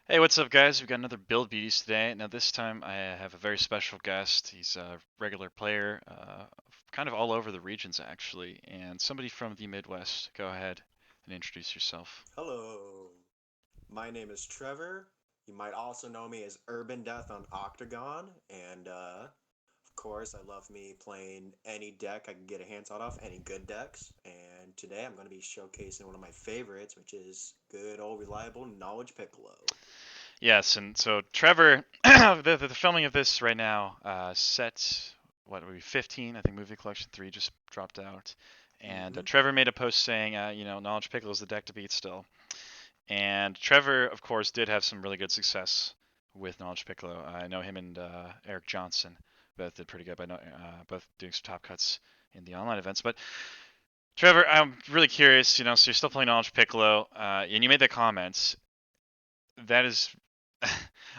Hey, what's up, guys? We've got another Build BeautieZ today. Now, this time I have a very special guest. He's a regular player, kind of all over the regions, actually, and somebody from the Midwest. Go ahead and introduce yourself. Hello, my name is Trevor. You might also know me as Urban Death on Octagon, and of course, I love me playing any deck I can get a hands on off, any good decks. And today I'm going to be showcasing one of my favorites, which is good old reliable Knowledge Piccolo. Yes, and so Trevor, the filming of this right now, set, what are we, 15? I think Movie Collection 3 just dropped out. And Mm-hmm. Trevor made a post saying, Knowledge Piccolo is the deck to beat still. And Trevor, of course, did have some really good success with Knowledge Piccolo. I know him and Eric Johnson both did pretty good by both doing some top cuts in the online events. But Trevor, I'm really curious. So you're still playing Knowledge Piccolo, and you made the comments. That is,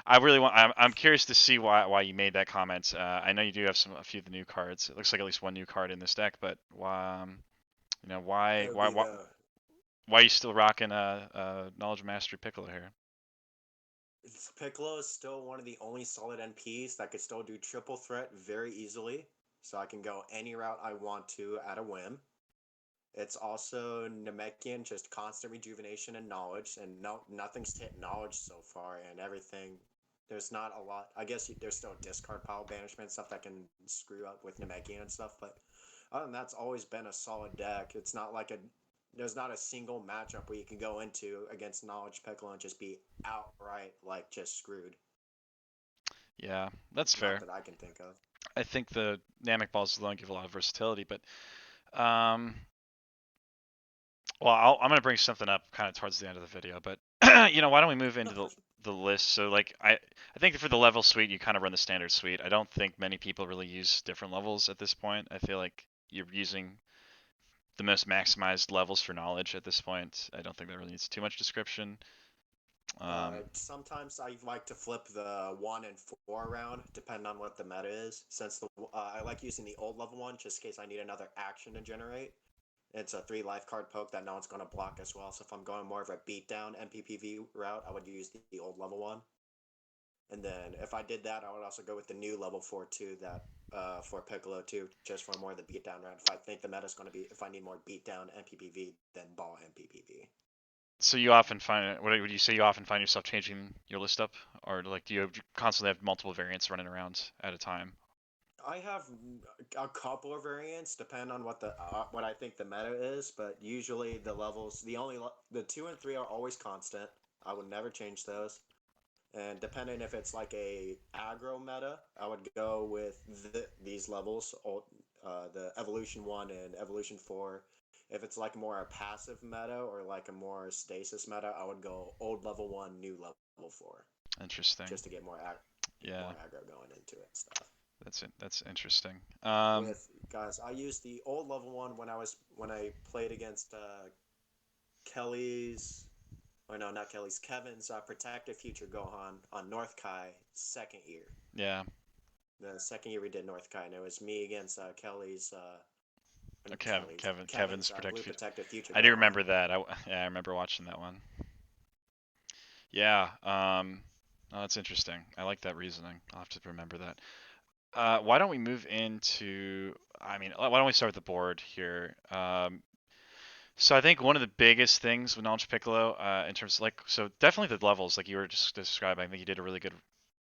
I really want. I'm curious to see why you made that comment. I know you do have a few of the new cards. It looks like at least one new card in this deck, but why? It Why would why be why the why are you still rocking a Knowledge Mastery Piccolo here? Piccolo is still one of the only solid NPs that could still do triple threat very easily, so I can go any route I want to at a whim. It's also Namekian, just constant rejuvenation and knowledge, and nothing's hit knowledge so far, and everything. There's not a lot. I guess there's still discard pile banishment stuff that can screw up with Namekian and stuff, but other than that's always been a solid deck. It's not like a there's not a single matchup where you can go into against Knowledge Piccolo and just be outright like just screwed. Yeah, that's Not fair. that I can think of. I think the Namek balls alone give a lot of versatility, but um, well, I'm gonna bring something up kind of towards the end of the video, but why don't we move No into the question. the list? So like I think for the level suite, you kind of run the standard suite. I don't think many people really use different levels at this point. I feel like you're using the most maximized levels for knowledge at this point. I don't think that really needs too much description. Um, Sometimes I like to flip the 1 and 4 around, depending on what the meta is. Since I like using the old level one, just in case I need another action to generate. It's a 3 life card poke that no one's going to block as well. So if I'm going more of a beatdown MPPV route, I would use the old level one. And then if I did that, I would also go with the new level 4 too. That for Piccolo too, just for more of the beatdown route. If I think the meta is going to be, if I need more beatdown MPPV, then ball MPPV. so you often find what would you say you often find yourself changing your list up, or like do you constantly have multiple variants running around at a time? I have a couple of variants, depend on what I think the meta is, but usually the levels, the 2 and 3 are always constant. I would never change those. And depending if it's like a aggro meta, I would go with these levels, the evolution 1 and evolution 4. If it's like more a passive meta or like a more stasis meta, I would go old level 1, new level 4, Interesting. just to get Yeah, more aggro going into it and stuff. that's it. That's interesting. With guys, I used the old level one when I played against Kelly's. Or no, not Kelly's. Kevin's Protective Future Gohan on North Kai second year. Yeah, The second year we did North Kai, and it was me against Kelly's. Kevin's Kevin's Protect Blue Future. Protective Future I do Gohan. remember that. Yeah, I remember watching that one. Yeah. Oh, that's interesting. I like that reasoning. I'll have to remember that. Why don't we move into? I mean, why don't we start with the board here? So I think one of the biggest things with Knowledge Piccolo, in terms of like, so definitely the levels, like you were just describing. I think you did a really good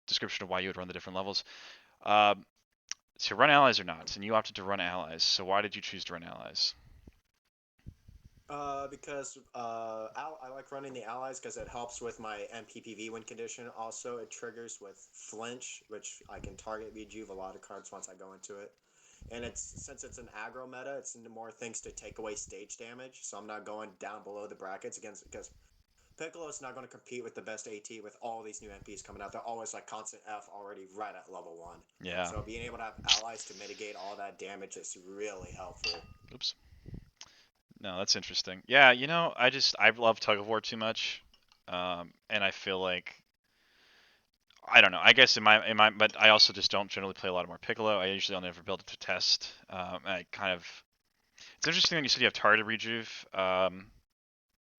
description of why you would run the different levels. Um, to run allies or not, and you opted to run allies. So why did you choose to run allies? Because I like running the allies because it helps with my MPPV win condition. Also, it triggers with flinch, which I can target rejuve a lot of cards once I go into it. And it's since it's an aggro meta, it's into more things to take away stage damage. So I'm not going down below the brackets against because Piccolo's not going to compete with the best AT with all these new MPs coming out. They're always like constant F already right at level 1. Yeah. So being able to have allies to mitigate all that damage is really helpful. Oops. No, that's interesting. Yeah, I love tug of war too much, and I feel like I don't know. I guess but I also just don't generally play a lot of more Piccolo. I usually only ever build it to test. I kind of. It's interesting that you said you have targeted rejuve.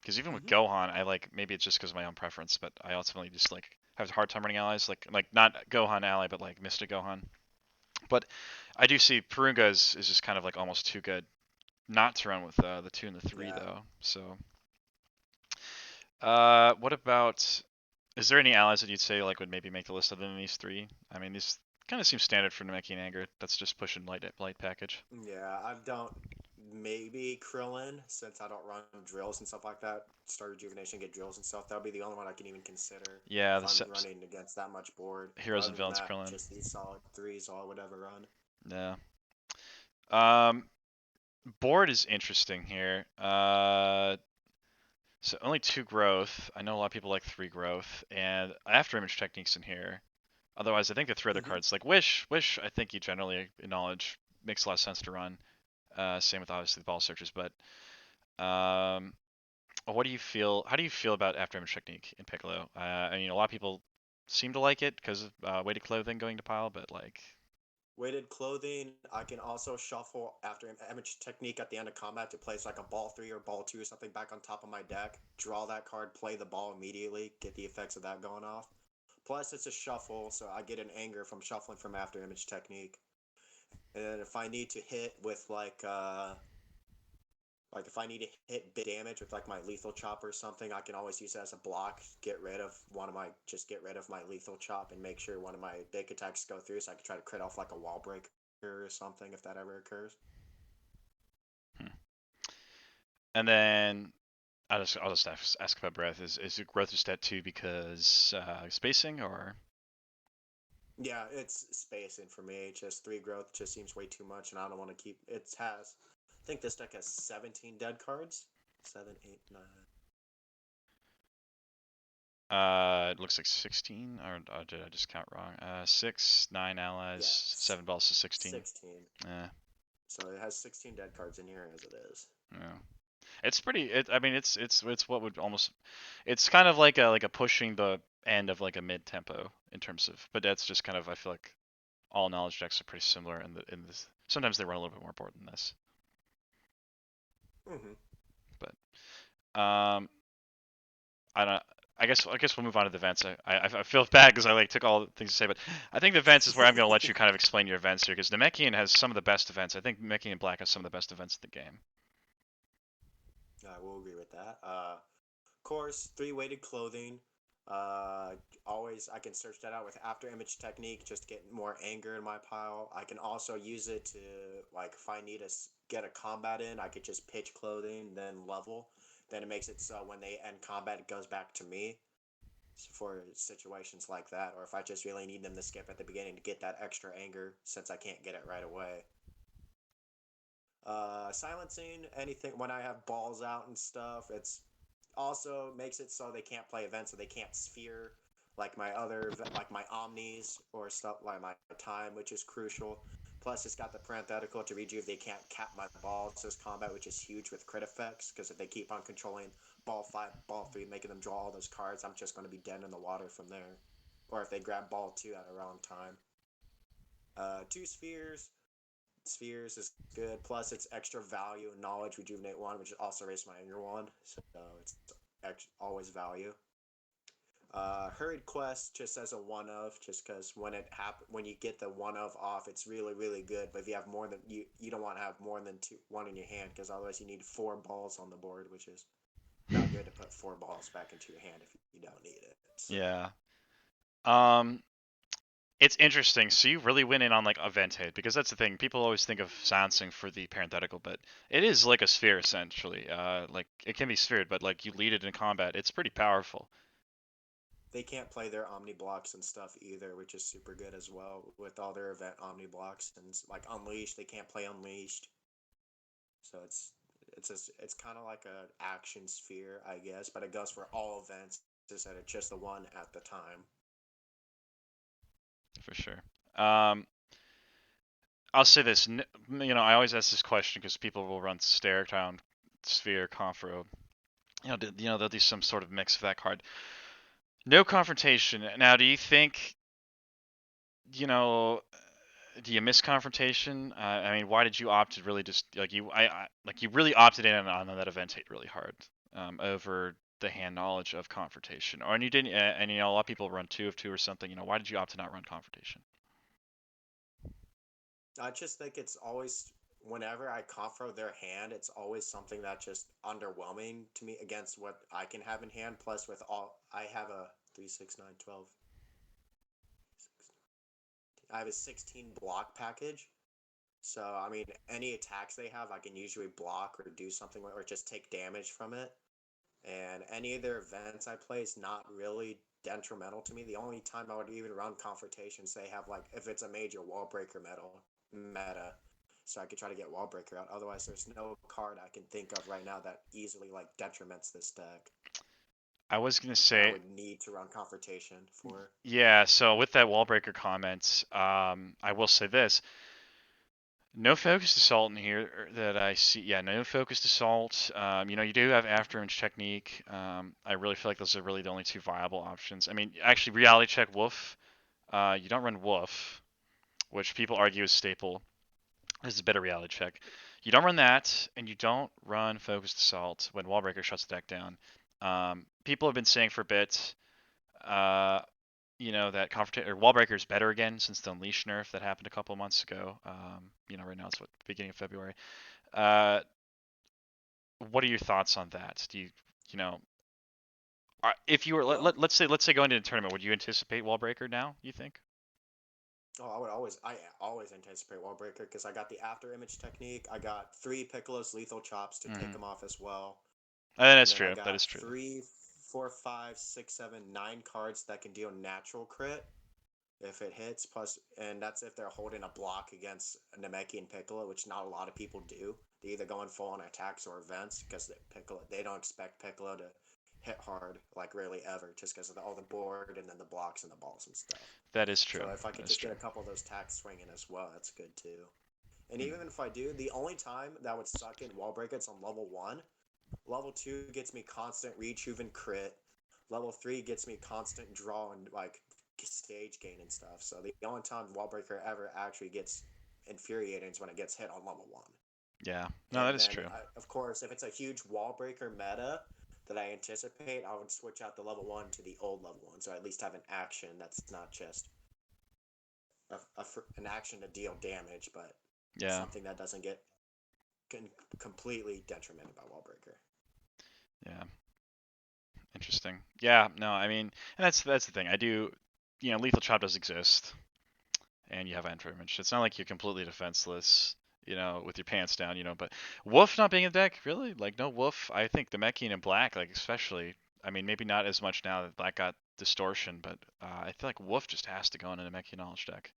Because even with Hmm. Gohan, I like maybe it's just because of my own preference, but I ultimately just like have a hard time running allies like not Gohan ally, but like Mystic Gohan. But I do see Purunga is just kind of like almost too good not to run with the 2 and the 3 Yeah. though. So what about? Is there any allies that you'd say like would maybe make the list other than these three? I mean, these kind of seem standard for Namekian Anger. That's just pushing light package. Yeah, I don't. Maybe Krillin, since I don't run drills and stuff like that. Start rejuvenation, get drills and stuff. That would be the only one I can even consider Yeah, if the I'm running against that much board. Heroes and Other than Villains that, Krillin. just these solid threes all I would ever run. Yeah. Um, board is interesting here. So only 2 growth. I know a lot of people like 3 growth, and after image techniques in here. Otherwise, I think the 3 other Hmm. cards like Wish. I think you generally acknowledge makes a lot of sense to run. Same with obviously the ball searches, but um, what do you feel? How do you feel about after image technique in Piccolo? I mean, a lot of people seem to like it because of weighted clothing going to pile, but like, Weighted clothing, I can also shuffle after image technique at the end of combat to place like a ball 3 or ball 2 or something back on top of my deck. Draw that card, play the ball immediately, get the effects of that going off. Plus, it's a shuffle, so I get an anger from shuffling from after image technique. And then if I need to hit with like if I need to hit big damage with like my lethal chop or something, I can always use it as a block. Get rid of my lethal chop and make sure one of my big attacks go through, so I can try to crit off like a wall breaker or something if that ever occurs. hmm. And then I'll just ask about breath. Is your growth just at 2 because spacing or? Yeah, it's spacing for me. Just three growth just seems way too much, and I don't want to keep. It has, I think this deck has 17 dead cards. Seven, eight, nine. It looks like 16, or did I just count wrong? 6, 9 allies, Yeah, 7 balls to 16. 16. Yeah, So it has 16 dead cards in here as it is. yeah. It's pretty. I mean, it's what would almost. It's kind of like a pushing the end of like a mid tempo in terms of. But that's just kind of. I feel like all knowledge decks are pretty similar in this. Sometimes they run a little bit more board than this. Mm-hmm. But I don't. I guess we'll move on to the events. I feel bad because I like took all the things to say, but I think the events is where I'm going to let you kind of explain your events here because Namekian has some of the best events. I think Namekian Black has some of the best events in the game. I will agree with that. Of course, three weighted clothing. Uh, Always I can search that out with after image technique just to get more anger in my pile. I can also use it to like if I need to get a combat in, I could just pitch clothing then level. Then it makes it so when they end combat, it goes back to me for situations like that. Or if I just really need them to skip at the beginning to get that extra anger since I can't get it right away. Silencing anything when I have balls out and stuff. It's also makes it so they can't play events, so they can't sphere like my omnis or stuff like my time, which is crucial. Plus, it's got the parenthetical to read you if they can't cap my balls as combat, which is huge with crit effects. Because if they keep on controlling ball 5, ball 3, making them draw all those cards, I'm just going to be dead in the water from there. Or if they grab ball 2 at a wrong time. Two spheres is good. Plus, it's extra value and knowledge rejuvenate one, which also raised my anger one, so it's always value. Hurried quest just as a one of, just because when you get the one of off, it's really good. But if you have more than you don't want to have more than one in your hand because otherwise you need 4 balls on the board, which is not good to put 4 balls back into your hand if you don't need it. So Yeah. Um, it's interesting. So you really went in on like event hit because that's the thing. People always think of silencing for the parenthetical, but it is like a sphere essentially. Like it can be sphered, but like you lead it in combat, it's pretty powerful. they can't play their omni blocks and stuff either, which is super good as well with all their event omni blocks and like unleashed. They can't play unleashed, so it's kind of like a action sphere, I guess, but it goes for all events instead of just the one at the time. For sure. Um, I'll say this. I always ask this question because people will run Stare Town, Sphere, Confro. They'll do some sort of mix of that card. No confrontation. Now, do you think, you know, do you miss confrontation? I mean, why did you opt to really just like you? Like you really opted in on that event hate really hard. over the hand knowledge of confrontation. Or and you didn't, and a lot of people run 2 of 2 or something. Why did you opt to not run confrontation? I just think it's always whenever I confro their hand, it's always something that's just underwhelming to me against what I can have in hand. Plus, with all I have a 3, 6, 9, 12. I have a 16 block package. So I mean, any attacks they have, I can usually block or do something or just take damage from it. And any of their events I play is not really detrimental to me. The only time I would even run confrontations, they have like if it's a major wall breaker meta, so I could try to get wall breaker out. Otherwise, there's no card I can think of right now that easily like detriments this deck I was gonna that I say, would need to run confrontation for. yeah. So with that wall breaker comment, I will say this: no focused assault in here that I see. Yeah, no focused assault. You do have afterimage technique. I really feel like those are really the only two viable options. I mean, actually, reality check Wolf. You don't run Wolf, which people argue is staple. This is a better reality check. You don't run that, and you don't run focused assault when Wallbreaker shuts the deck down. People have been saying for a bit, uh, that Wallbreaker is better again since the Unleash nerf that happened a couple of months ago. Right now it's beginning of February. Uh, what are your thoughts on that? Do you know, if you were Well, let's say going into a tournament, would you anticipate Wallbreaker now? You think? oh, I always anticipate wall breaker because I got the after image technique. I got 3 Piccolo's lethal chops to take Mm-hmm. them off as well. That And is then I true. That got is true. 3, 4, 5, 6, 7, 9 cards that can deal natural crit if it hits. Plus, and that's if they're holding a block against Namekian Piccolo, which not a lot of people do. They either go in full on attacks or events because they don't expect Piccolo to hit hard like really ever, just because of all the board and then the blocks and the balls and stuff. That is true. So if I That could is just get true. a couple of those attacks swinging as well, that's good too. And Mm-hmm. even if I do, the only time that would suck in wall break it's on level 1. Level 2 gets me constant rejuve and crit. Level 3 gets me constant draw and like stage gain and stuff. So the only time Wallbreaker ever actually gets infuriating is when it gets hit on level 1. Yeah. No, that And is then, true. of course, if it's a huge Wallbreaker meta that I anticipate, I would switch out the level 1 to the old level 1. So I at least have an action that's not just an action to deal damage, but Yeah. something that doesn't get completely detrimented by Wallbreaker. Yeah. Interesting. Yeah. No, I mean, and that's the thing. I do, lethal chop does exist, and you have entry image. It's not like you're completely defenseless, with your pants down, But Wolf not being in the deck, really, like no Wolf. I think the Namekian and Black, like especially. I mean, maybe not as much now that Black got distortion, but I feel like Wolf just has to go in a Namekian knowledge deck.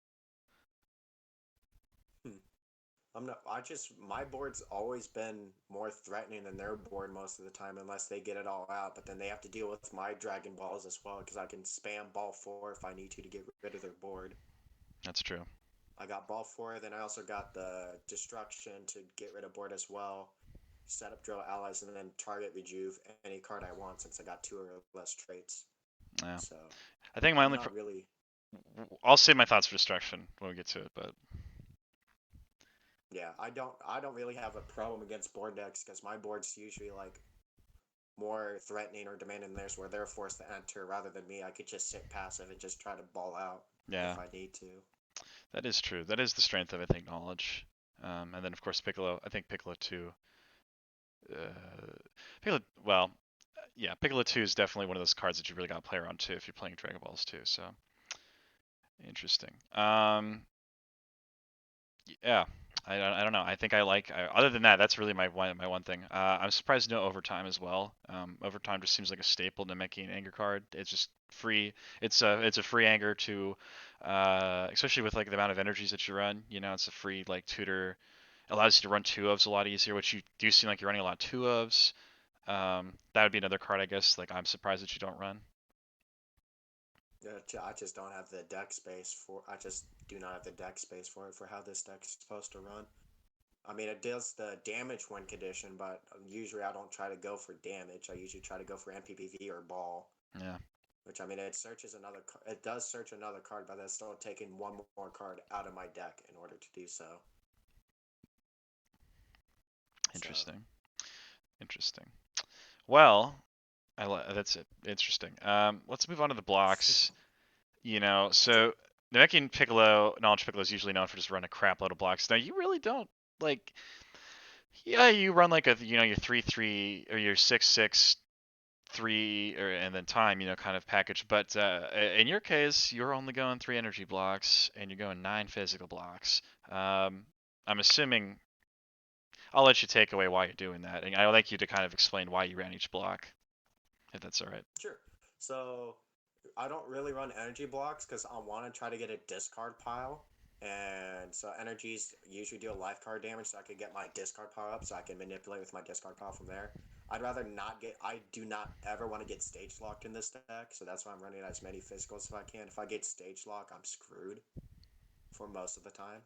Hmm. I'm not. I just my board's always been more threatening than their board most of the time, unless they get it all out. But then they have to deal with my Dragon Balls as well, because I can spam ball 4 if I need to get rid of their board. That's true. I got ball 4, then I also got the destruction to get rid of board as well. Set up drill allies, and then target rejuve any card I want since I got 2 or less traits. Yeah. So I think my I'm only. not really. I'll save my thoughts for destruction when we get to it, but Yeah, I don't really have a problem against board decks because my board's usually like more threatening or demanding theirs where they're forced to enter rather than me. I could just sit passive and just try to ball out yeah, if I need to. that is true. That is the strength of, I think, knowledge. And then of course Piccolo. I think Piccolo 2. Piccolo. Well, yeah, Piccolo 2 is definitely one of those cards that you really got to play around too if you're playing Dragon Balls too. So interesting. Yeah. I don't know. I think other than that, that's really my one thing. I'm surprised no overtime as well. Overtime just seems like a staple to making an anger card. It's just free. It's a free anger to, especially with like the amount of energies that you run. It's a free like tutor. Allows you to run 2 ofs a lot easier, which you do seem like you're running a lot of 2 ofs. That would be another card, I guess. Like I'm surprised that you don't run. I just don't have the deck space for. I just do not have the deck space for it for how this deck's supposed to run. I mean, it does the damage win condition, but usually I don't try to go for damage. I usually try to go for MPPV or ball. Yeah. Which I mean, It does search another card, but that's still taking one more card out of my deck in order to do so. So Interesting. Interesting. Well, that's it. Interesting. Let's move on to the blocks. Sure. So Namekian Piccolo, Knowledge Piccolo is usually known for just running a crap load of blocks. Now you really don't like. Yeah, you run like your 3-3 or your 6-6 three or and then time, kind of package. But in your case, you're only going 3 energy blocks and you're going 9 physical blocks. Um, I'm assuming I'll let you take away why you're doing that, and I'd like you to kind of explain why you ran each block, if that's all right. Sure. So I don't really run energy blocks because I want to try to get a discard pile. And so energies usually deal life card damage, so I could get my discard pile up, so I can manipulate with my discard pile from there. I'd rather not get. I do not ever want to get stage locked in this deck, so that's why I'm running as many physicals as I can. If I get stage lock, I'm screwed for most of the time.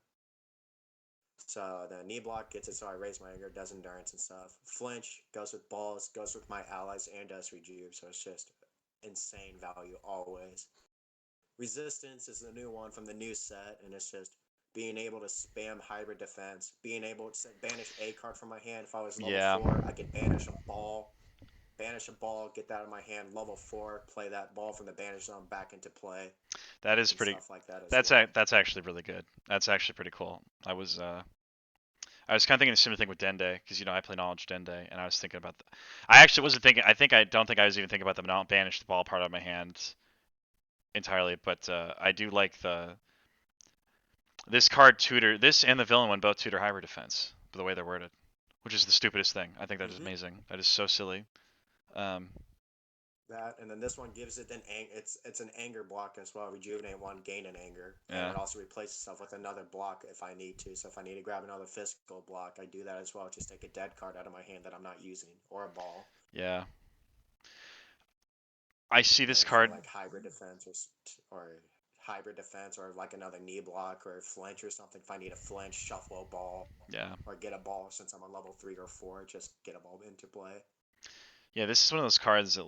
So the knee block gets it, so I raise my anger, does endurance and stuff. Flinch goes with balls, goes with my allies, and does rejuve, so it's just insane value always. Resistance is the new one from the new set, and it's just being able to spam hybrid defense, being able to banish a card from my hand. If I was level Yeah, 4, I could banish a ball, get that out of my hand, level 4, play that ball from the banish zone back into play, that is and pretty. stuff like that as That's well. that's actually really good. That's actually pretty cool. I was kind of thinking the same thing with Dende because I play Knowledge Dende, and I was thinking about. I actually wasn't thinking. I don't think I was even thinking about the not banish the ball part out of my hand entirely, but I do like this card tutor. This and the villain one both tutor hybrid defense, the way they're worded, which is the stupidest thing. I think that is Mm-hmm. amazing. That is so silly. Um, That, and then this one gives it it's an anger block as well. Rejuvenate one, gain an anger, and yeah, it also replaces itself with another block if I need to. So if I need to grab another physical block, I do that as well. Just take a dead card out of my hand that I'm not using, or a ball. yeah. I see this And for card. like hybrid defense, or like another knee block or flinch or something. If I need a flinch, shuffle a ball, Yeah, or get a ball since I'm on level 3 or 4, just get a ball into play. yeah. This is one of those cards that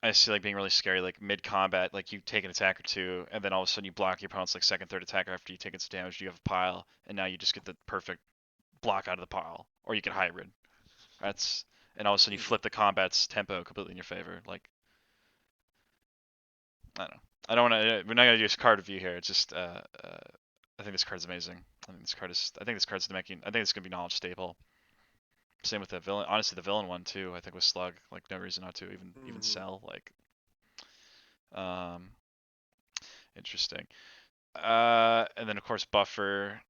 I see being really scary, like mid combat, like you take an attack or two, and then all of a sudden you block your opponent's second, third attacker after you take its damage. You have a pile, and now you just get the perfect block out of the pile, or you can hybrid. That's and all of a sudden you Mm-hmm. flip the combat's tempo completely in your favor. I don't know. I don't want to. We're not gonna do a card review here. It's just I think this card's amazing. I think this card is. I think this card's the making. I think it's gonna be knowledge staple. Same with the villain. Honestly, the villain one too. I think with Slug, no reason not to even Mm-hmm. sell. Um, interesting. And then of course buffer,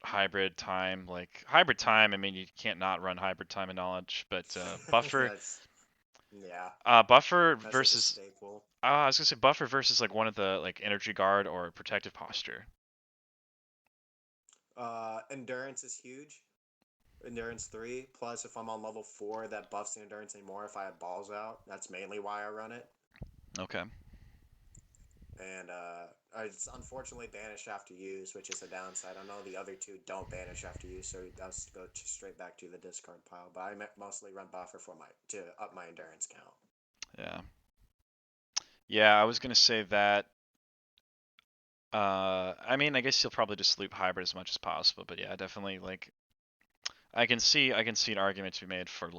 hybrid time. Like hybrid time. I mean, you can't not run hybrid time in knowledge, but buffer, That's yeah, buffer that's just a versus. staple. I was gonna say buffer versus one of the energy guard or protective posture. Endurance is huge. Endurance 3. Plus, if I'm on level 4, that buffs the endurance anymore if I have balls out. That's mainly why I run it. Okay. And it's unfortunately banished after use, which is a downside. I know the other two don't banish after use, so it does go straight back to the discard pile. But I mostly run buffer for my to up my endurance count. Yeah. Yeah, I was gonna say that. I mean, I guess you'll probably just loop hybrid as much as possible, but yeah, definitely I can see an argument to be made for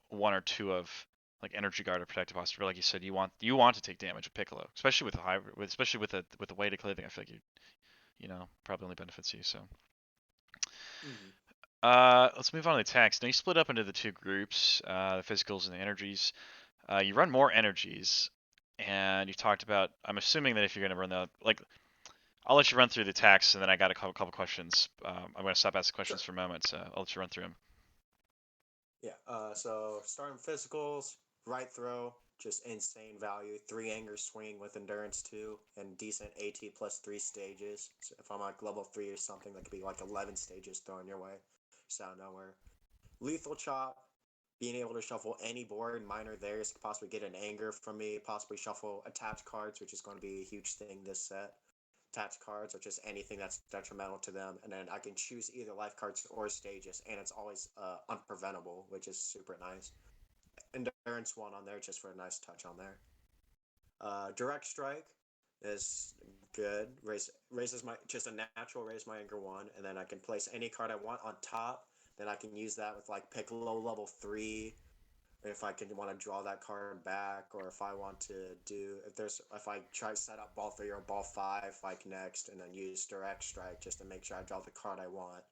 one or two of energy guard or protective posture. But like you said, you want to take damage with Piccolo, especially with a hybrid, especially with the weighted clothing. I feel like probably only benefits you. So Mm-hmm. let's move on to the attacks. Now you split up into the two groups, the physicals and the energies. You run more energies, and you talked about. I'm assuming that if you're going to run I'll let you run through the attacks, and then I got a couple questions. I'm going to stop asking questions Sure. for a moment, so I'll let you run through them. Yeah. So starting physicals, right throw, just insane value. 3 anger swing with endurance 2 and decent AT plus 3 stages. So if I'm like level 3 or something, that could be like 11 stages thrown your way. Just out of nowhere. Lethal chop, being able to shuffle any board, minor theirs, could possibly get an anger from me, possibly shuffle attached cards, which is going to be a huge thing this set. Attached cards or just anything that's detrimental to them, and then I can choose either life cards or stages, and it's always unpreventable, which is super nice. Endurance 1 on there just for a nice touch on there. Direct strike is good. Raises my just a natural raise my anger 1, and then I can place any card I want on top. Then I can use that with like Piccolo level 3 if I can want to draw that card back, or if I want to do if I try set up ball 3 or ball 5 like next, and then use direct strike just to make sure I draw the card I want.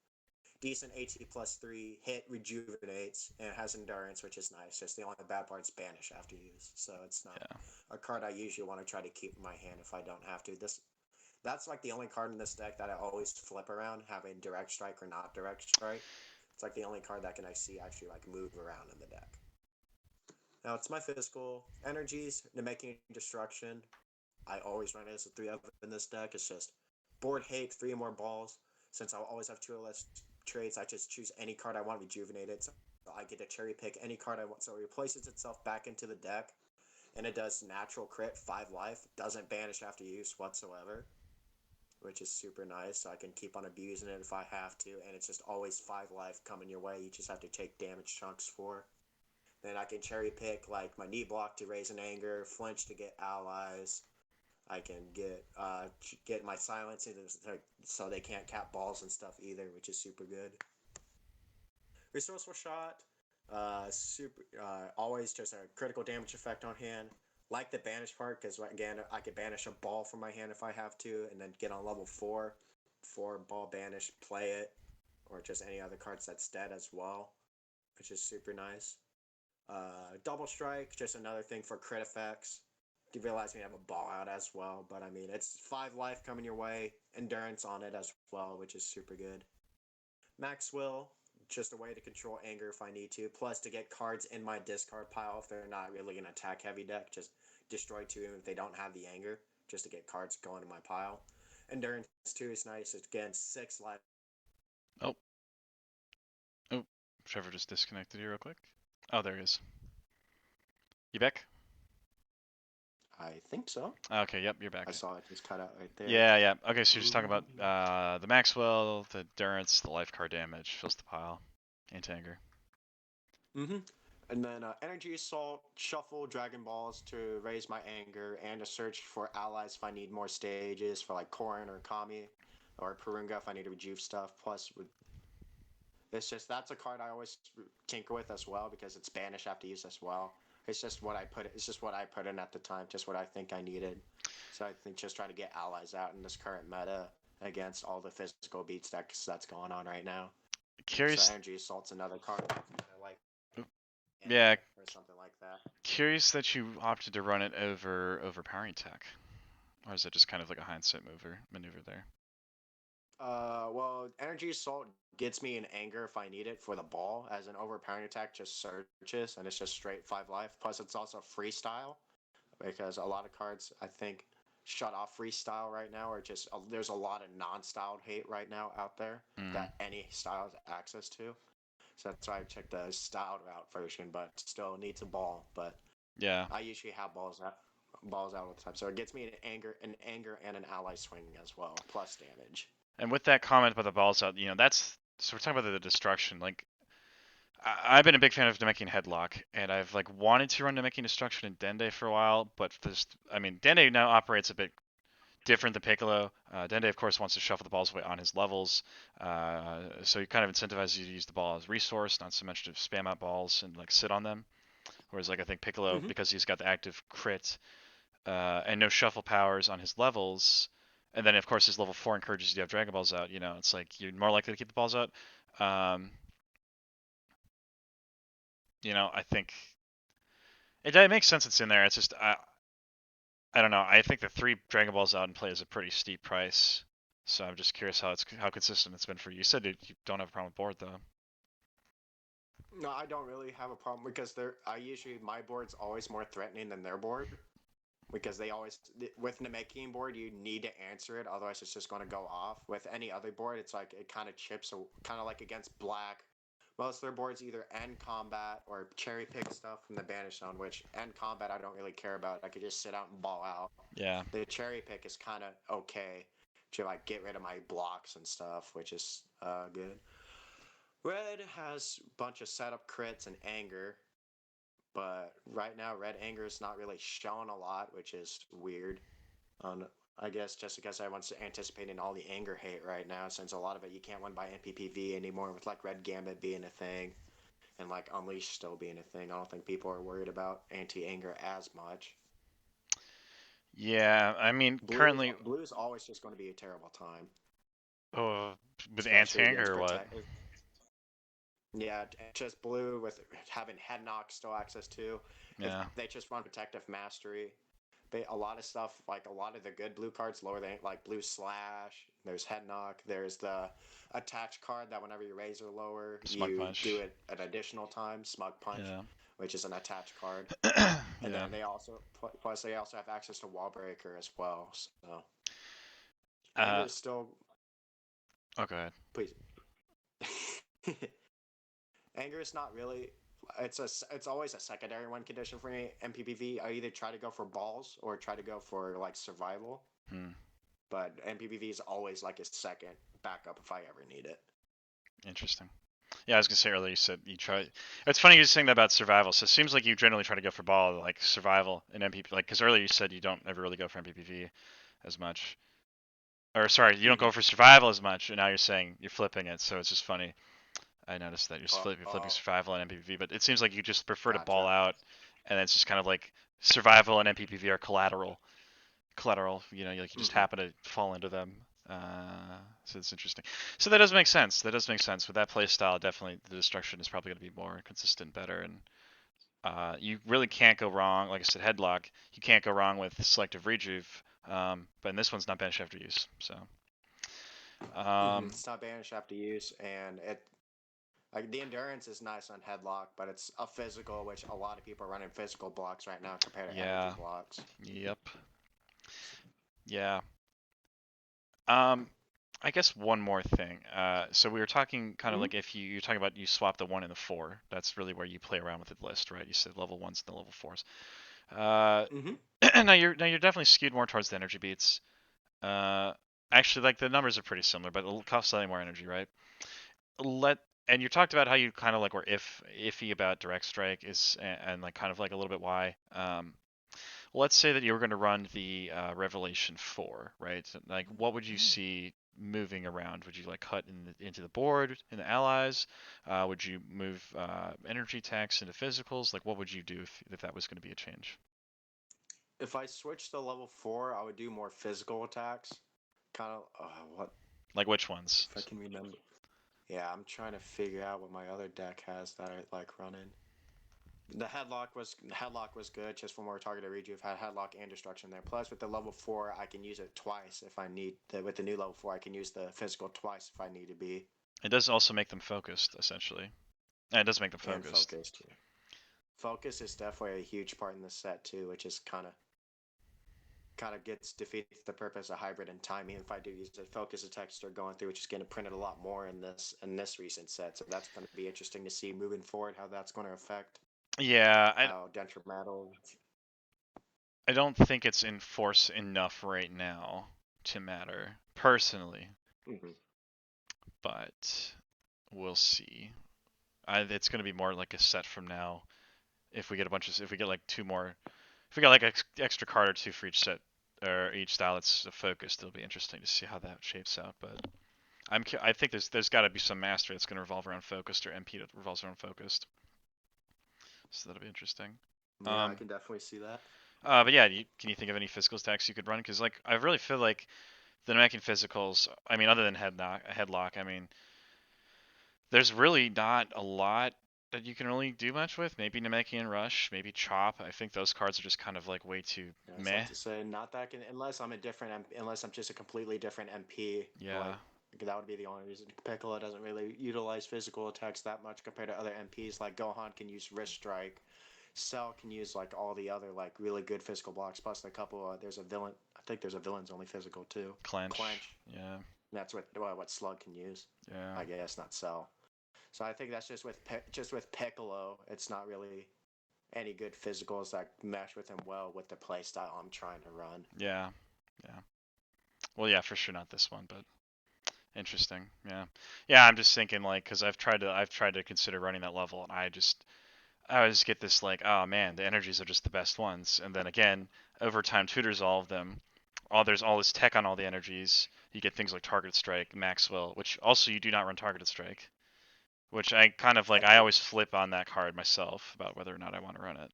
Decent AT plus 3, hit rejuvenates, and it has endurance, which is nice. Just the only bad part is banish after use, so it's not Yeah. a card I usually want to try to keep in my hand if I don't have to. That's like the only card in this deck that I always flip around, having direct strike or not direct strike. It's like the only card that can I see actually like move around in the deck. Now it's my physical energies, Namekian Destruction. I always run it as a 3 of in this deck. It's just board hate, 3 or more balls. Since I'll always have 2 or less traits, I just choose any card I want rejuvenated. So I get to cherry pick any card I want. So it replaces itself back into the deck. And it does natural crit, 5 life. Doesn't banish after use whatsoever, which is super nice. So I can keep on abusing it if I have to. And it's just always 5 life coming your way. You just have to take damage chunks for. Then I can cherry pick like my knee block to raise an anger, flinch to get allies. I can get my silence so they can't cap balls and stuff either, which is super good. Resourceful shot, always just a critical damage effect on hand. Like the banish part, because again I could banish a ball from my hand if I have to, and then get on level 4 ball banish, play it, or just any other cards that's dead as well, which is super nice. Double strike, just another thing for crit effects. You realize we have a ball out as well, but I mean it's 5 life coming your way, endurance on it as well, which is super good. Max Will, just a way to control anger if I need to, plus to get cards in my discard pile if they're not really an attack heavy deck, just destroy 2 if they don't have the anger, just to get cards going in my pile. Endurance 2 is nice. It's again 6 life. Oh. Oh. Trevor just disconnected you real quick. Oh, there he is. You back? I think so. Okay, yep, you're back. I saw it just cut out right there. Yeah, yeah. Okay, so you're just talking about the Maxwell, the endurance, the life card damage, fills the pile, anti-anger. Mm-hmm. And then Energy Assault, shuffle Dragon Balls to raise my anger, and to search for allies if I need more stages for like Korin or Kami, or Purunga if I need to rejuve stuff. Plus, it's just that's a card I always tinker with as well because it's banish after use as well. It's just what I put. It's just what I put in at the time, just what I think I needed. So I think just trying to get allies out in this current meta against all the physical beats that's going on right now. Curious. So Energy Assault's another card I like. Yeah. Or something like that. Curious that you opted to run it over Powering Attack. Or is that just kind of like a hindsight maneuver there? Well, Energy Assault gets me in anger if I need it for the ball, as an overpowering attack just searches, and it's just straight 5 life. Plus, it's also freestyle, because a lot of cards, I think, shut off freestyle right now, or just, there's a lot of non-styled hate right now out there that any style has access to. So that's why I checked the styled route version, but still needs a ball. But yeah, I usually have balls out all the time, so it gets me an anger and an ally swing as well, plus damage. And with that comment about the balls out, that's so we're talking about the destruction. Like, I've been a big fan of Namekian Headlock, and I've like wanted to run Namekian Destruction in Dende for a while, but Dende now operates a bit different than Piccolo. Dende, of course, wants to shuffle the balls away on his levels, so he kind of incentivizes you to use the ball as resource, not so much to spam out balls and like sit on them. Whereas like I think Piccolo, because he's got the active crit and no shuffle powers on his levels, and then of course his level 4 encourages you to have Dragon Balls out. It's like you're more likely to keep the balls out. I think it makes sense it's in there. It's just I don't know. I think the 3 Dragon Balls out in play is a pretty steep price. So I'm just curious how consistent it's been for you. You said you don't have a problem with board though. No, I don't really have a problem because my board's always more threatening than their board. Because they always, with Namekian board, you need to answer it, otherwise it's just going to go off. With any other board, it's like it kind of chips, kind of like against black. Most of their boards either end combat or cherry pick stuff from the banish zone, which end combat I don't really care about. I could just sit out and ball out. Yeah. The cherry pick is kind of okay to like get rid of my blocks and stuff, which is good. Red has a bunch of setup crits and anger, but right now red anger is not really shown a lot, which is weird. I guess just because everyone's anticipating all the anger hate right now, since a lot of it you can't win by NPPV anymore with like red gambit being a thing. and like Unleash still being a thing. I don't think people are worried about anti-anger as much. Yeah, I mean, Blue is currently, blue is always just going to be a terrible time, uh, with especially anti-anger against or what? protect. Yeah, just blue with having head knock still access to. If Yeah, they just run protective mastery, a lot of stuff like a lot of the good blue cards lower than like blue slash. There's head knock. There's the attach card that whenever you raise or lower, smug you do punch. it an additional time. Smug punch, Yeah, which is an attach card, and yeah. then they also plus they also have access to wall breaker as well. So anger Uh, is still oh, go ahead. please. Anger is not really. It's always a secondary one condition for me. MPPV, I either try to go for balls or try to go for like survival. Hmm, But MPPV is always like a second backup if I ever need it. interesting. Yeah, I was gonna say earlier you said you try. It's funny you're saying that about survival. So it seems like you generally try to go for ball, like survival and MPP. Like, because earlier you said you don't ever really go for MPPV as much. Or sorry, you don't Mm-hmm. go for survival as much, and now you're saying you're flipping it. So it's just funny. I noticed that you're flipping Oh, survival and MPPV, but it seems like you just prefer to ball gotcha. out, and it's just kind of like survival and MPPV are collateral. Collateral, like you just Mm-hmm. happen to fall into them. So it's interesting. So that does make sense. That does make sense. With that play style, definitely the destruction is probably going to be more consistent, better, and you really can't go wrong. Like I said, headlock. You can't go wrong with selective rejuve. But in this one's not banished after use. So Mm-hmm. um, It's not banished after use, and it like the endurance is nice on headlock, but it's a physical, which a lot of people are running physical blocks right now compared to energy yeah, blocks. yep, yeah. Um, I guess one more thing. So we were talking kind of Mm-hmm. like if you're talking about you swap the 1 and the 4. That's really where you play around with the list, right? You said level 1s and the level 4s. Uh, Mm-hmm. now you're definitely skewed more towards the energy beats. Uh, actually, like the numbers are pretty similar, but it costs slightly more energy, right? Let and you talked about how you kind of like were iffy about direct strike and like kind of like a little bit why. Let's say that you were going to run the Revelation 4, right? So, like, what would you see moving around? Would you like cut into the board in the allies? Would you move energy tax into physicals? Like, what would you do if that was going to be a change? If I switch to level 4, I would do more physical attacks. Kind of what Like, which ones? if I can remember. Yeah, I'm trying to figure out what my other deck has that I like running. The headlock was good just for more targeted rejuve. Had headlock and destruction there. Plus, with the level 4, I can use it twice if I need. With the new level 4, I can use the physical twice if I need to be. It does also make them focused, essentially. And it does make them And focused. focused. Focus is definitely a huge part in the set too, which is kind of gets defeats the purpose of hybrid and timing. If I do use it, focus attacks start going through, which is getting printed a lot more in this recent set. So that's going to be interesting to see moving forward how that's going to affect Yeah, how detrimental. I don't think it's in force enough right now to matter, personally, Mm-hmm. but we'll see. It's going to be more like a set from now. If we get like two more, if we got like extra card or two for each set or each style that's focused, it'll be interesting to see how that shapes out. But I think there's got to be some mastery that's going to revolve around focused or MP that revolves around focused. So that'll be interesting. Yeah, I Um, can definitely see that. but yeah, can you think of any physical stacks you could run? Because like I really feel like the Namekian physicals. I mean, other than headlock. I mean, there's really not a lot that you can really do much with. Maybe Namekian Rush, maybe Chop. I think those cards are just kind of like way too Yeah, I was meh. about to say not that can unless I'm a different unless I'm just a completely different MP. Yeah, Like that would be the only reason. Piccolo doesn't really utilize physical attacks that much compared to other MPs. Like Gohan can use wrist strike. Cell can use like all the other like really good physical blocks. Plus a couple. There's a villain. I think there's a villain's only physical too. Clench. Clench. Yeah, That's what Slug can use. yeah, I guess not Cell. So I think that's just with Piccolo. It's not really any good physicals that mesh with him well with the play style I'm trying to run. yeah, yeah. Well, yeah, for sure not this one, but interesting. Yeah, yeah. I'm just thinking like because I've tried to consider running that level, and I always get this like, oh man, the energies are just the best ones, and then again, over time tutors all of them. There's all this tech on all the energies. You get things like targeted strike, Maxwell, which also you do not run targeted strike. which I kind of like. I I think always flip on that card myself about whether or not I want to run it.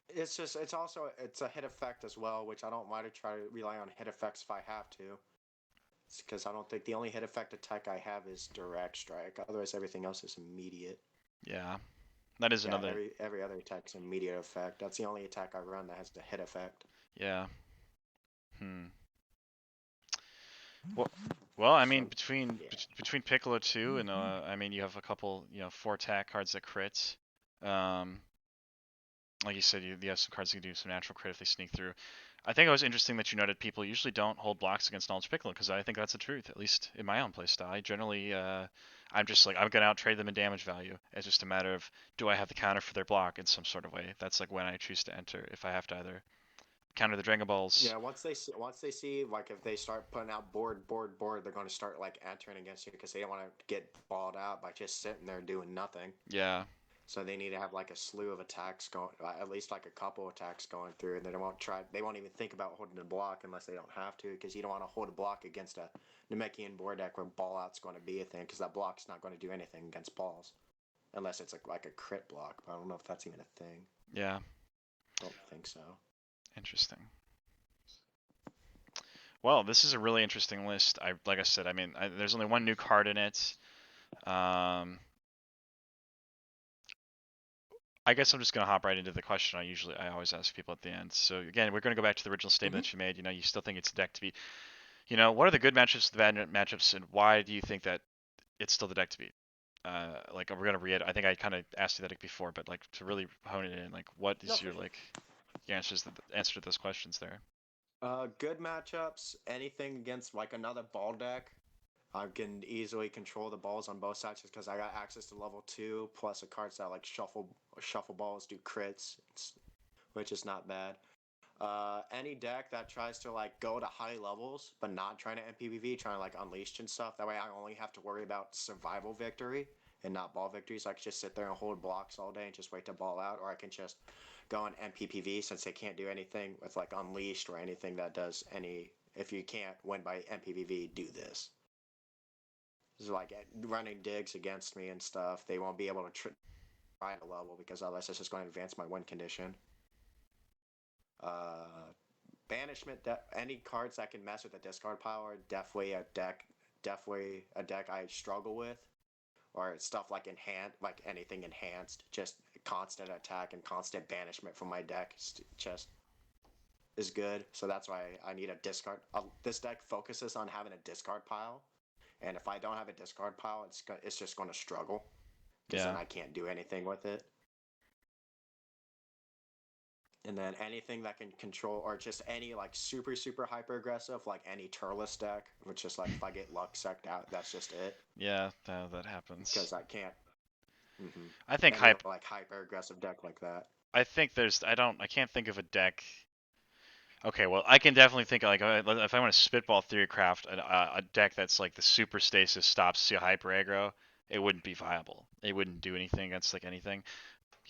it's also it's a hit effect as well, which I don't mind to try to rely on hit effects if I have to. Because I don't think the only hit effect attack I have is direct strike. Otherwise, everything else is immediate. Yeah, that is Yeah, another. every other attack is immediate effect. That's the only attack I run that has the hit effect. Yeah. Hmm. Well, well, I mean, So yeah. between Piccolo 2 and I mean, you have a couple, 4 attack cards that crit. Um, like you said, you have some cards that can do some natural crit if they sneak through. I think it was interesting that you noted people usually don't hold blocks against Knowledge Piccolo because I think that's the truth, at least in my own playstyle. I generally, I'm just like I'm gonna outtrade them in damage value. It's just a matter of do I have the counter for their block in some sort of way. That's like when I choose to enter. If I have to either counter the Dragon Balls. Yeah, once they see like if they start putting out board, they're going to start like entering against you because they don't want to get balled out by just sitting there doing nothing. Yeah, So they need to have like a slew of attacks going, at least like a couple attacks going through, and they won't try. They won't even think about holding a block unless they don't have to, because you don't want to hold a block against a Namekian board deck where ball out's going to be a thing, because that block's not going to do anything against balls, unless it's like a crit block. But I don't know if that's even a thing. yeah, Don't think so. interesting. Well, this is a really interesting list. Like I said, I mean, there's only one new card in it. Um, I guess I'm just gonna hop right into the question I always ask people at the end. So again, we're gonna go back to the original statement Mm-hmm. that you made. You still think it's a deck to beat. What are the good matchups, the bad matchups, and why do you think that it's still the deck to beat? Like we're gonna read. I think I kind of asked you that before, but like to really hone it in, like what No, is for your sure. like your answer to those questions there? Good matchups. Anything against like another ball deck, I can easily control the balls on both sides just because I got access to level 2 plus a cards that like shuffle balls, do crits, which is not bad. Any deck that tries to like go to high levels but not trying to MPVV, trying to like unleash and stuff. That way, I only have to worry about survival victory and not ball victory. So I can just sit there and hold blocks all day and just wait to ball out, or I can just go on MPPV since they can't do anything with like unleashed or anything that does any. If you can't win by MPVV, do this. This is like running digs against me and stuff. They won't be able to try a level because otherwise it's just going to advance my win condition. Uh, Banishment, any cards that can mess with the discard pile are definitely a deck I struggle with, or stuff like like anything enhanced, just constant attack and constant banishment from my deck just is good. So that's why I need a discard. This deck focuses on having a discard pile, and if I don't have a discard pile, it's just going to struggle because then Yeah. I can't do anything with it. And then anything that can control, or just any like super hyper aggressive, like any Turles deck, which is like if I get luck sucked out, that's just it. Yeah, that happens. Because I can't. Mm-hmm. I think Any hype. like hyper aggressive deck like that. I think I can't think of a deck. Okay, well, I can definitely think like if I want to spitball theorycraft a deck that's like the super stasis stops to hyper aggro, it wouldn't be viable. It wouldn't do anything against like anything.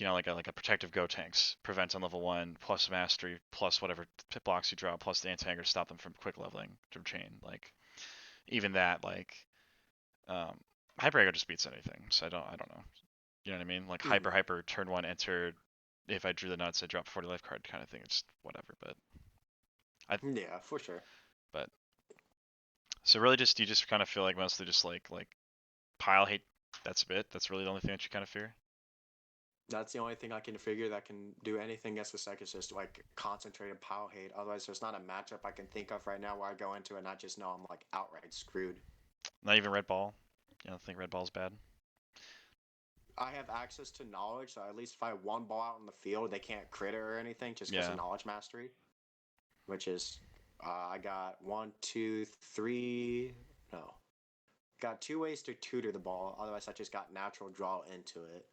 Like a protective go tanks prevent on level 1 plus mastery plus whatever pit blocks you draw plus the anti-aggro stop them from quick leveling to chain. Like even that um, hyper aggro just beats anything. So I don't know. You know what I mean? Like Mm-hmm. hyper turn 1 enter. If I drew the nuts, I drop 40 life card kind of thing. It's whatever, I Yeah, for sure. but so really just you just kind of feel like mostly just like pile hate. That's a bit. That's really the only thing that you kind of fear. That's the only thing I can figure that can do anything against the deck is just like concentrated power hate. Otherwise, there's not a matchup I can think of right now where I go into it and I just know I'm like outright screwed. Not even red ball. You don't think red ball's bad? I have access to knowledge, so at least if I one ball out in the field, they can't crit it or anything just because of Yeah. knowledge mastery. Which is, I got one, two, three. No, got two ways to tutor the ball. Otherwise, I just got natural draw into it,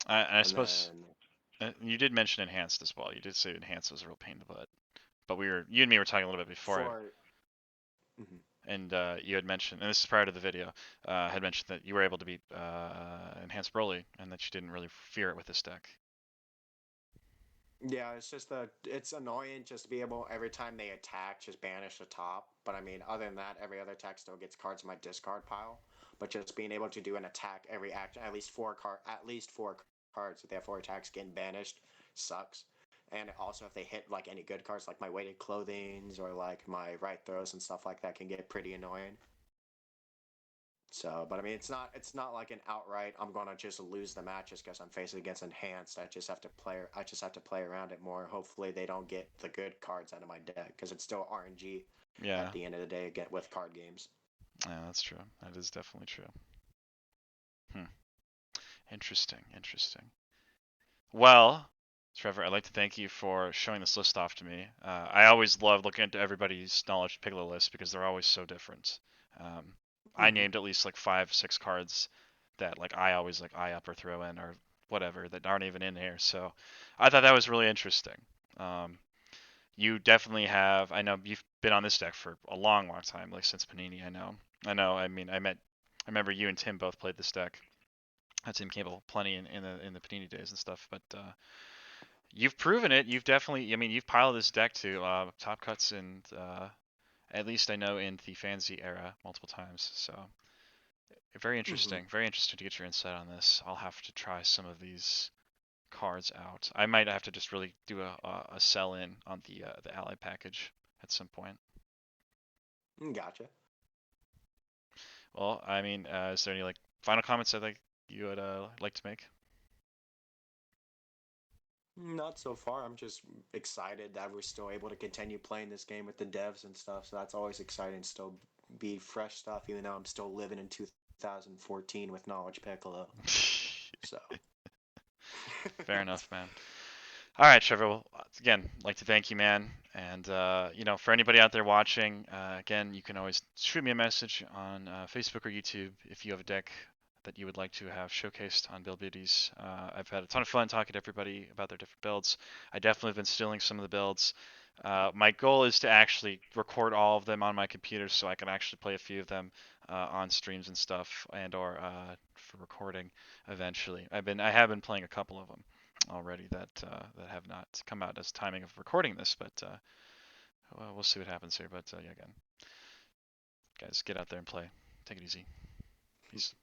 I and suppose then you did mention enhanced as well. You did say enhanced was a real pain in the butt. But you and me were talking a little bit before, for. Mhm. and you had mentioned, and this is prior to the video, had mentioned that you were able to beat enhanced Broly, and that you didn't really fear it with this deck. Yeah, it's just it's annoying just to be able every time they attack just banish the top. But I mean, other than that, every other attack still gets cards in my discard pile. But just being able to do an attack every action, at least four cards. If they have four attacks getting banished, sucks. And also, if they hit like any good cards, like my weighted clothings or like my right throws and stuff like that, can get pretty annoying. So, but I mean, it's not like an outright I'm gonna just lose the match just because I'm facing against enhanced. I just have to play around it more. Hopefully, they don't get the good cards out of my deck because it's still RNG at Yeah, the end of the day. Get with card games. yeah, that's true. That is definitely true. Hmm. Interesting, interesting. Well, Trevor, I'd like to thank you for showing this list off to me. I always love looking into everybody's knowledge Piccolo list because they're always so different. Um, I Mm-hmm. named at least like 5, 6 cards that like I always like eye up or throw in or whatever that aren't even in here. So I thought that was really interesting. Um, you definitely have. I know you've been on this deck for a long, long time, like since Panini. I know. I know. I mean, I remember you and Tim both played this deck. Tim Campbell plenty in the Panini days and stuff, but you've proven it. You've definitely. I mean, you've piled this deck to top cuts and at least I know in the FanZ era multiple times. So very Mm-hmm. interesting. Very interesting to get your insight on this. I'll have to try some of these cards out. I might have to just really do a sell in on the ally package at some point. Gotcha. Well, I mean, is there any like final comments that like you would like to make? Not so far. I'm just excited that we're still able to continue playing this game with the devs and stuff. So that's always exciting. Still be fresh stuff, even though I'm still living in 2014 with Knowledge Piccolo. So. Fair enough, man. All right, Trevor. Well, again, like to thank you, man. And for anybody out there watching, again, you can always shoot me a message on Facebook or YouTube if you have a deck that you would like to have showcased on Build BeautieZ. I've had a ton of fun talking to everybody about their different builds. I definitely have been stealing some of the builds. My goal is to actually record all of them on my computer so I can actually play a few of them on streams and stuff, and or for recording eventually. I have been playing a couple of them already that have not come out as timing of recording this, but well, we'll see what happens here. But yeah, again, guys, get out there and play. Take it easy. Peace.